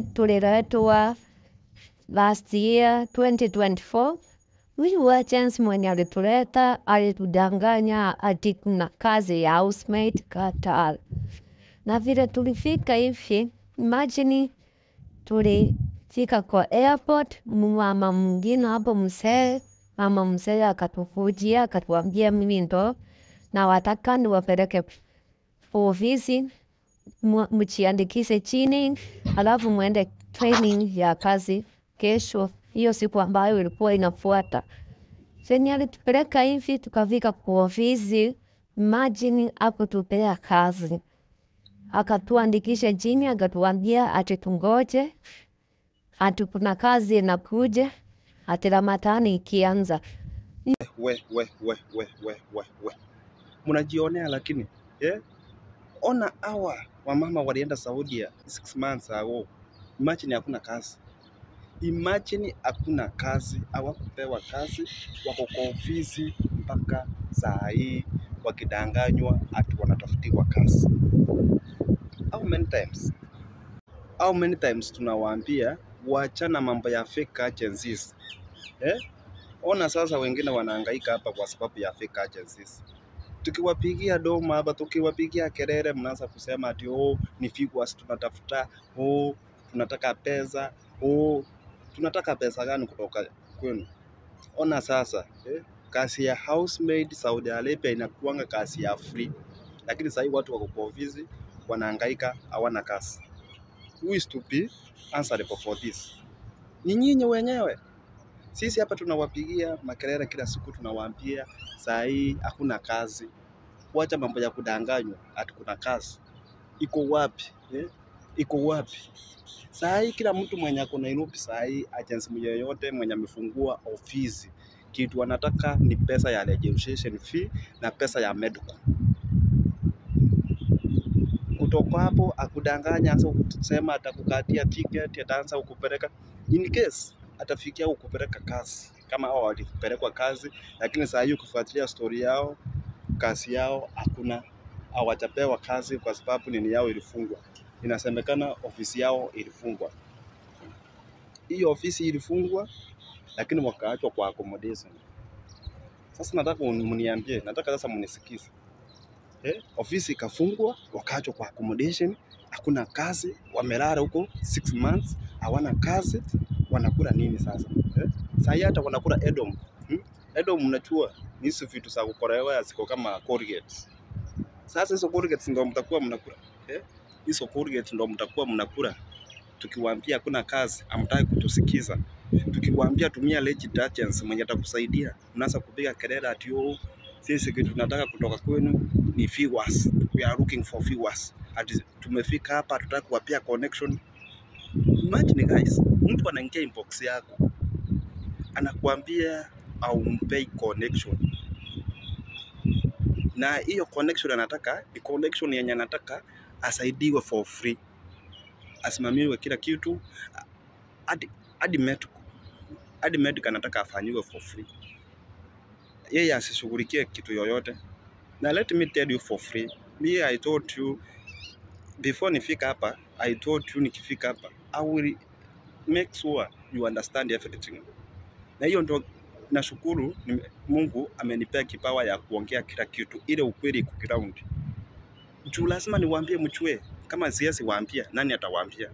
tuliletwa last year 2024. Huyu agent mwenye alituleta alitudanganya ati kuna kazi ya housemaid Qatar. Na vile tulifika hivi, imagine tulifika kwa airport, mama mwingine hapo mzee, mama mzee akatufujia, akatuambia mimi ndo na wataka niwapeleke ofisi mjiandikishe chini, alafu mwende training ya kazi kesho, hiyo siku ambayo ilikuwa inafuata. Senye alitupeleka hivi, tukafika kwa ofisi, imagine hakutupea kazi. Akatuandikisha chini, akatuambia ati tungoje, ati kuna kazi inakuja, ati Ramadhani ikianza. We. Mnajionea lakini, ona hawa wamama walienda Saudia 6 months ago. Imagine hakuna kazi. Imagine hakuna kazi, hawakupewa kazi, wako kwa ofisi mpaka saa hii wakidanganywa ati wanatafutiwa kazi. How many times tunawaambia waachana mambo ya fake agencies. Ona sasa wengine wanahangaika hapa kwa sababu ya fake agencies. Tukiwapigia doma hapa, tukiwapigia kelele, mnaanza kusema ati ni figures tunatafuta, tunataka pesa, tunataka pesa gani kutoka kwenu? Ona sasa, kazi ya housemaid Saudi Arabia inakuanga kazi ya free, lakini sasa watu wako kwa ofisi wanahangaika, hawana kazi. Who is to be answerable for this? Ni nyinyi wenyewe. Sisi hapa tunawapigia makelele kila siku, tunawaambia saa hii hakuna kazi. Wacha mambo ya kudanganywa ati kuna kazi. Iko wapi? Iko wapi? Saa hii kila mtu mwenye ako Nairobi, saa hii agency yoyote mwenye amefungua ofisi, kitu wanataka ni pesa ya registration fee na pesa ya medical. Kutoka hapo akudanganya, anza kusema atakukatia ticket, ataanza kukupeleka in case atafikia kukupeleka kazi. Kama hao walipelekwa kazi, lakini saa hii ukifuatilia story yao, kazi yao hakuna, hawajapewa kazi kwa sababu nini yao ilifungwa. Inasemekana ofisi yao ilifungwa. Hiyo ofisi ilifungwa, lakini wakaachwa kwa accommodation. Sasa nataka mniambie, nataka sasa mnisikize. Ofisi ikafungwa, wakaachwa kwa accommodation, hakuna kazi, wamelala huko 6 months, hawana kazi, wanakula nini sasa? Sasa hata wanakula Edom. Edom mnachua hizo vitu za kukorewa ziko kama Colgate. Sasa hizo Colgate ndio mtakuwa mnakula. Hizo Colgate ndio mtakuwa mnakula. Tukiwaambia hakuna kazi, hamtaki kutusikiza. Tukiwaambia tumia legit agents mwenye atakusaidia, mnaanza kupiga kelele ati sisi kitu tunataka kutoka kwenu ni figures. We are looking for figures. Ati tumefika hapa tutaki kuwapia connection. Imagine guys, mtu anaingia inbox yako, anakuambia au mpei connection. Na hiyo connection anataka, ni connection yenye anataka asaidiwe for free. Asimamiwe kila kitu, hadi medical anataka afanyiwe for free. Yeye asishughulikie kitu yoyote. Na let me tell you for free, I told you before nifika hapa, I told you nikifika hapa, I will make sure you understand everything. Na hiyo ndo nashukuru Mungu amenipea kipawa ya kuongea kila kitu, ile ukweli ku ground. Juu lazima niwaambie mchue, kama siasi waambia, nani atawaambia?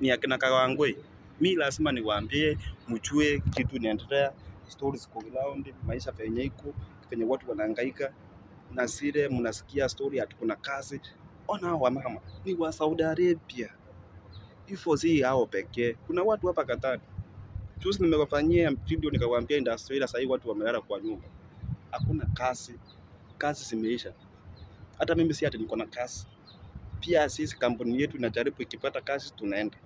Ni akina Kawangwe. Mimi lazima niwaambie mchue kitu inaendelea, stories ku ground, maisha penye iko, penye watu wanahangaika. Na zile mnasikia story ati kuna kazi. Ona wa mama ni wa Saudi Arabia. Ifo si hao pekee. Kuna watu hapa Qatar. Juzi nimewafanyia video nikawaambia industry sasa hivi watu wamelala kwa nyumba. Hakuna kazi. Kazi zimeisha. Hata mimi si ati niko na kazi. Pia sisi kampuni yetu inajaribu ikipata kazi tunaenda.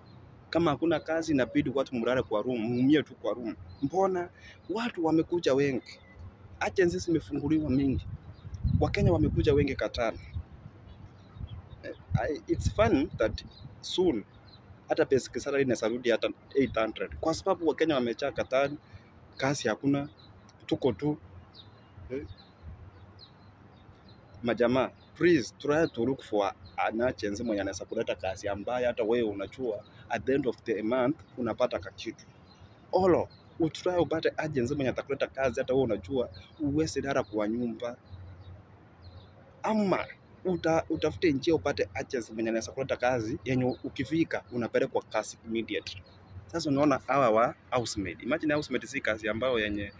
Kama hakuna kazi inabidi watu mlale kwa room, muumie tu kwa room. Mbona watu wamekuja wengi? Agencies zimefunguliwa mingi. Wakenya wamekuja wengi Qatar. It's fun that soon hata basic salary inasarudi hata 800 kwa sababu Wakenya wamejaa Qatar, kazi hakuna, tuko tu majamaa. please try to look for an agency mwenye anaweza kuleta kazi ambayo hata wewe unajua at the end of the month unapata kakitu. Olo, utry upate agency mwenye atakuleta kazi hata wewe unajua uwezi lala kwa nyumba. Ama utafute njia upate agency mwenye anaweza kuleta kazi yenye ukifika unapelekwa kazi immediately. Sasa unaona hawa wa housemaid. Imagine housemaid si kazi ambayo yenye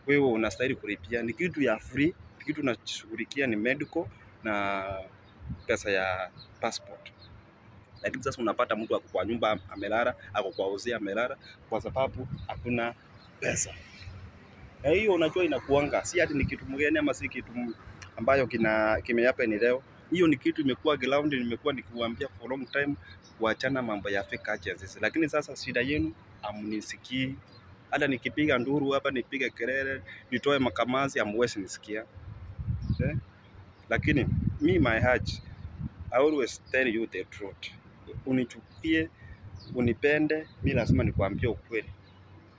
wewe unastahili kulipia, ni kitu ya free, kitu unashughulikia ni medical na pesa ya passport. Lakini sasa unapata mtu ako kwa nyumba amelala, ako kwa uzia amelala kwa sababu hakuna pesa. Na hiyo unajua inakuanga, si ati ni kitu mgeni ama si kitu ambayo kimeyapa ni leo. Hiyo ni kitu imekuwa ground, nimekuwa nikiwaambia for long time kuachana mambo ya fake agencies. Lakini sasa shida yenu amnisikii. Hata nikipiga nduru hapa, nipige kelele, nitoe makamazi hamwezi nisikia. Lakini me my heart, I always tell you the truth. Unichukie, unipende, mimi lazima nikwambie ukweli.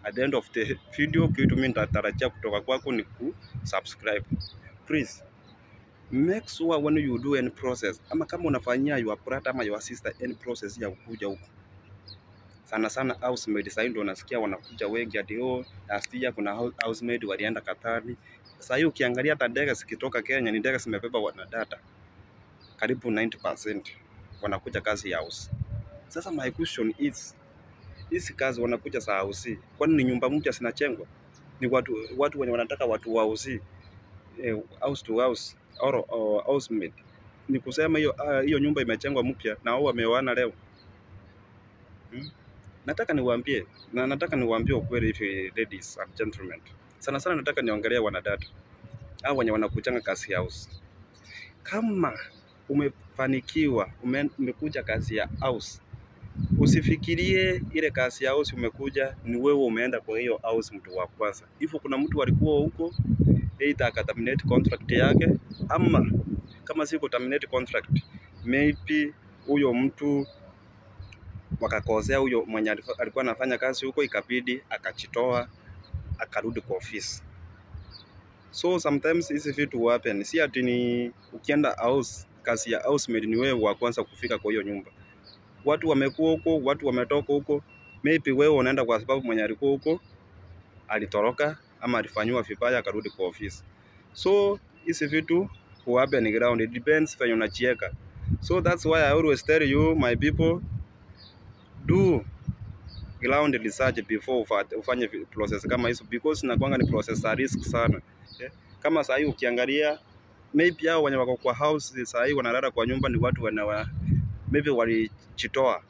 At the end of the video, kitu mimi nitatarajia kutoka kwako ni kusubscribe. Please make sure when you do any process, ama kama unafanyia your brother ama your sister any process ya kukuja huko. Sana sana housemaid sasa ndio unasikia wanakuja wengi hadi last year kuna housemaid walienda Katari. Sasa hiyo ukiangalia hata ndege zikitoka Kenya ni ndege zimebeba wanadada. Karibu 90% wanakuja kazi ya house. Sasa my question is, hizi kazi wanakuja za house, kwani ni nyumba mpya zinachengwa? Ni watu wenye wanataka watu wa house, house to house or housemaid. Ni kusema hiyo nyumba imechengwa mpya na wao wameoana leo. Nataka niwaambie ukweli hivi, ladies and gentlemen. Sana sana nataka niongelee wanadada au wenye wanakuchanga kazi ya house. Kama umefanikiwa umekuja kazi ya house, usifikirie ile kazi ya house umekuja ni wewe umeenda kwa hiyo house mtu wa kwanza. Hivyo kuna mtu alikuwa huko either akaterminate contract yake, ama kama si kuterminate contract, maybe huyo mtu wakakosea huyo mwenye alikuwa anafanya kazi huko, ikabidi akachitoa akarudi kwa ofisi. So sometimes hizi vitu happen. Si ati ni ukienda house, kazi ya housemaid ni wewe wa kwanza kufika kwa hiyo nyumba. Watu wamekuwa huko, watu wametoka huko. Maybe wewe unaenda kwa sababu mwenye alikuwa huko alitoroka ama alifanywa vibaya akarudi kwa ofisi. So hizi vitu happen ground, it depends when unachieka. So that's why I always tell you my people, do ground research before ufanye process kama hizo, because inakuanga ni process ya risk sana. Kama sasa hivi ukiangalia, maybe hao wenye wako kwa house sasa hivi wanalala kwa nyumba ni watu maybe walichitoa,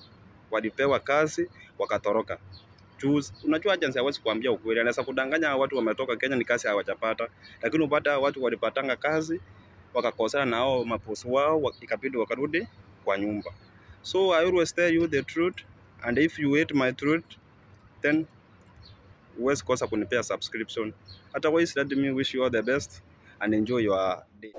walipewa kazi wakatoroka. Unajua agency hawezi kuambia ukweli, anaweza kudanganya watu wametoka Kenya ni kazi hawajapata, lakini upata watu walipatanga kazi wakakosana na hao mabosi wao, ikabidi wakarudi kwa nyumba. So I always tell you the truth, and if you hate my truth, then huwezi kosa kunipea subscription. Otherwise, let me wish you all the best and enjoy your day.